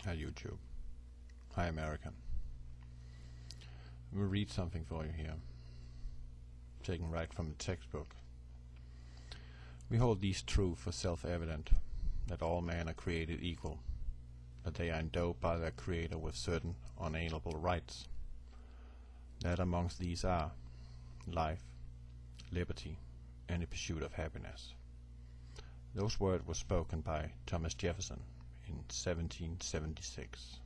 Hi YouTube. Hi American. We'll read something for you here, taken right from the textbook. We hold these truths for self-evident, that all men are created equal, that they are endowed by their Creator with certain unalienable rights, that amongst these are life, liberty, and the pursuit of happiness. Those words were spoken by Thomas Jefferson in 1776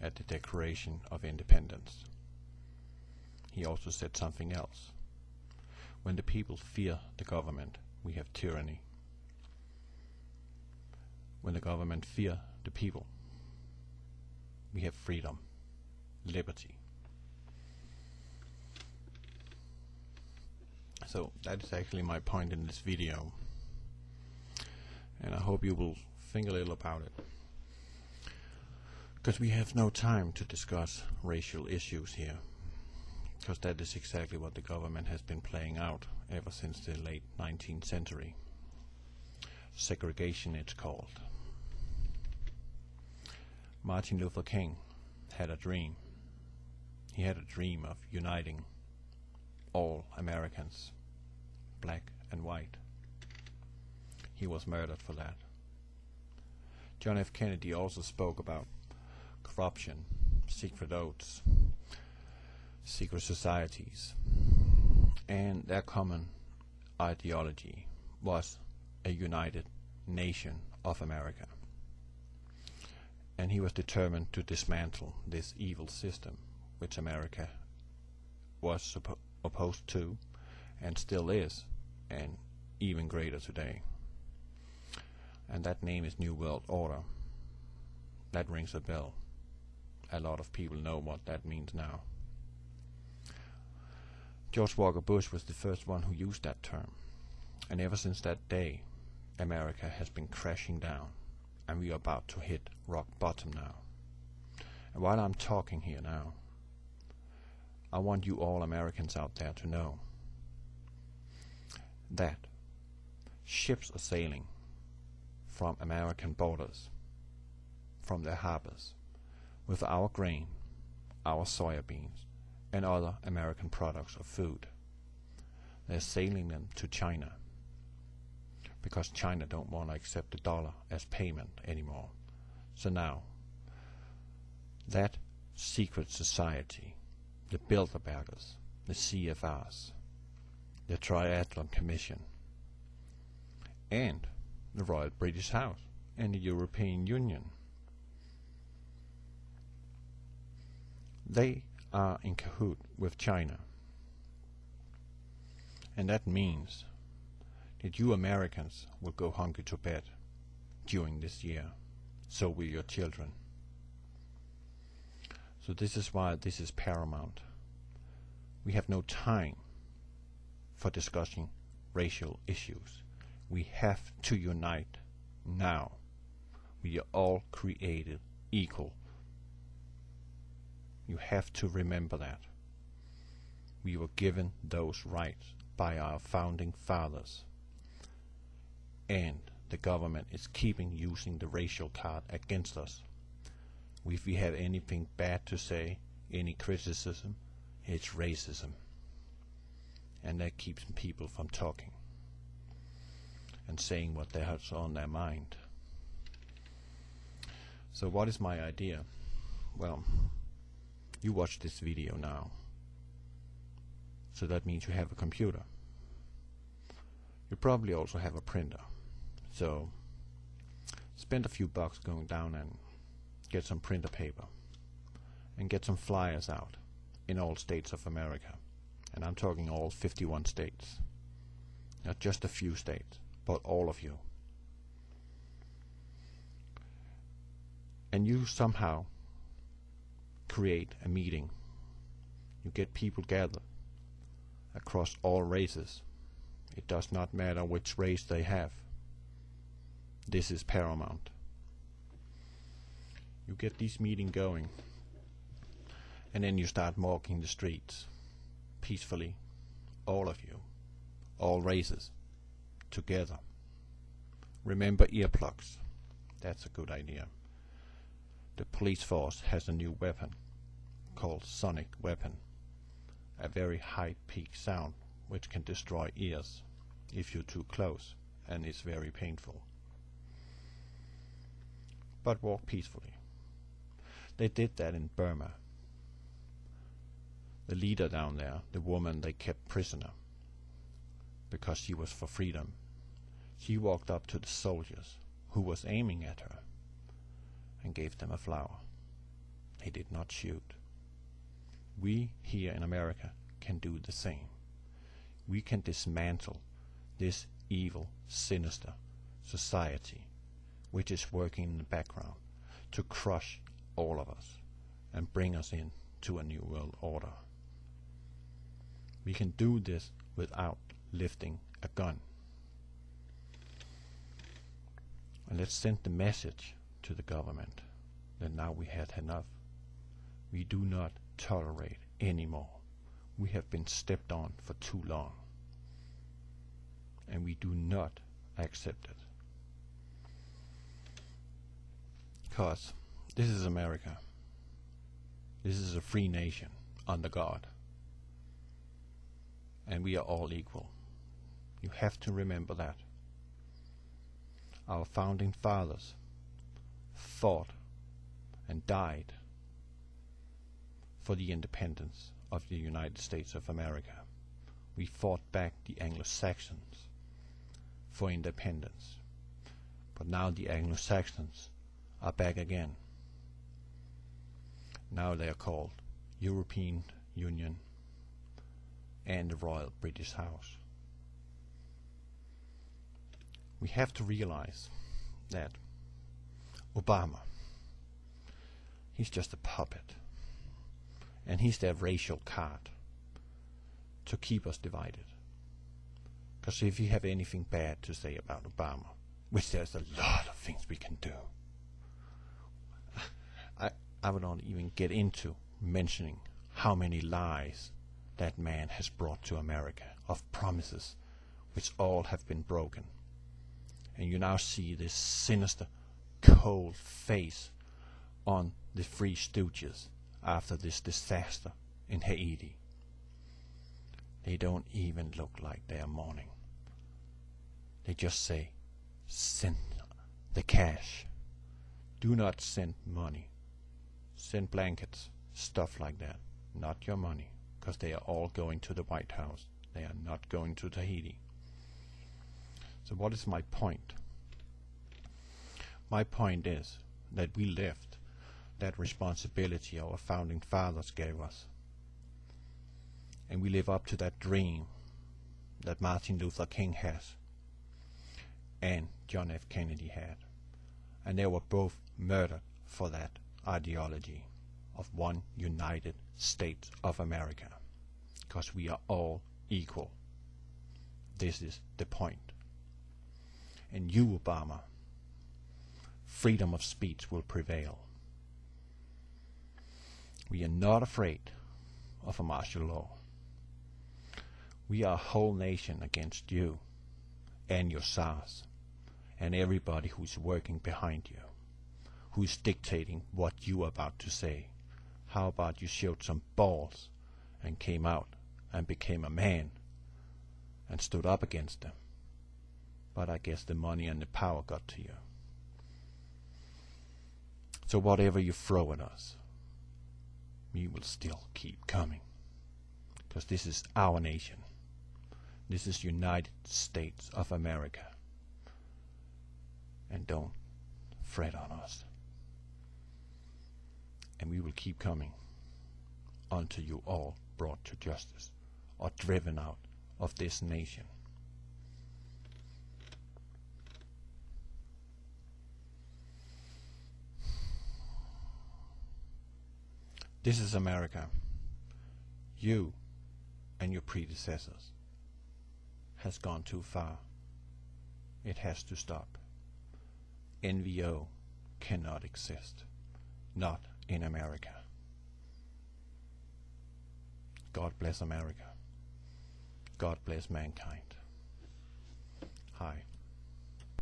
at the Declaration of Independence. He also said something else. When the people fear the government, we have tyranny. When the government fear the people, we have freedom, liberty. So that is actually my point in this video, and I hope you will think a little about it, because we have no time to discuss racial issues here, because that is exactly what the government has been playing out ever since the late 19th century. Segregation, it's called. Martin Luther King had a dream. He had a dream of uniting all Americans, black and white. He was murdered for that. John F. Kennedy also spoke about corruption, secret oaths, secret societies, and their common ideology was a united nation of America. And he was determined to dismantle this evil system which America was opposed to and still is, and even greater today. And that name is New World Order. That rings a bell. A lot of people know what that means now. George Walker Bush was the first one who used that term, and ever since that day America has been crashing down, and we are about to hit rock bottom now. And while I'm talking here now, I want you all Americans out there to know that ships are sailing from American borders, from their harbors, with our grain, our soybeans, and other American products of food. They're sailing them to China, because China don't want to accept the dollar as payment anymore. So now, that secret society, the Bilderbergers, the CFRs, the Triathlon Commission, and the Royal British House, and the European Union, they are in cahoot with China. And that means that you Americans will go hungry to bed during this year. So will your children. So this is why this is paramount. We have no time for discussing racial issues. We have to unite now. We are all created equal. You have to remember that. We were given those rights by our founding fathers. And the government is keeping using the racial card against us. If we have anything bad to say, any criticism, it's racism. And that keeps people from talking and saying what they have on their mind. So what is my idea? Well, you watch this video now. So that means you have a computer. You probably also have a printer. So spend a few bucks going down and get some printer paper and get some flyers out in all states of America. And I'm talking all 51 states. Not just a few states, but all of you. And you somehow create a meeting. You get people gathered across all races. It does not matter which race they have. This is paramount. You get this meeting going, and then you start walking the streets peacefully, all of you, all races, together. Remember earplugs. That's a good idea. The police force has a new weapon called sonic weapon, a very high peak sound which can destroy ears if you're too close, and is very painful. But walk peacefully. They did that in Burma. The leader down there, the woman they kept prisoner because she was for freedom, she walked up to the soldiers who was aiming at her and gave them a flower. They did not shoot. We here in America can do the same. We can dismantle this evil, sinister society which is working in the background to crush all of us and bring us in to a new world order. We can do this without lifting a gun. And let's send the message to the government that now we had enough. We do not tolerate anymore. We have been stepped on for too long, and we do not accept it. Because this is America. This is a free nation under God, and we are all equal. You have to remember that. Our founding fathers fought and died for the independence of the United States of America. We fought back the Anglo-Saxons for independence. But now the Anglo-Saxons are back again. Now they are called European Union and the Royal British House. We have to realize that Obama, he's just a puppet, and he's their racial card to keep us divided. Because if you have anything bad to say about Obama, which there's a lot of things we can do, I would not even get into mentioning how many lies that man has brought to America, of promises which all have been broken. And you now see this sinister, cold face on the Three Stooges after this disaster in Haiti. They don't even look like they are mourning. They just say, send the cash. Do not send money. Send blankets, stuff like that. Not your money, because they are all going to the White House. They are not going to Tahiti. So what is my point? My point is that we lift that responsibility our founding fathers gave us. And we live up to that dream that Martin Luther King has and John F. Kennedy had. And they were both murdered for that ideology of one United States of America. Because we are all equal. This is the point. And you, Obama, freedom of speech will prevail. We are not afraid of a martial law. We are a whole nation against you and your SARS and everybody who's working behind you, who's dictating what you are about to say. How about you showed some balls and came out and became a man and stood up against them? But I guess the money and the power got to you. So whatever you throw at us, we will still keep coming. Because this is our nation. This is United States of America. And don't fret on us. And we will keep coming until you all brought to justice or driven out of this nation. This is America. You and your predecessors has gone too far. It has to stop. NVO cannot exist. Not in America. God bless America. God bless mankind. Hi.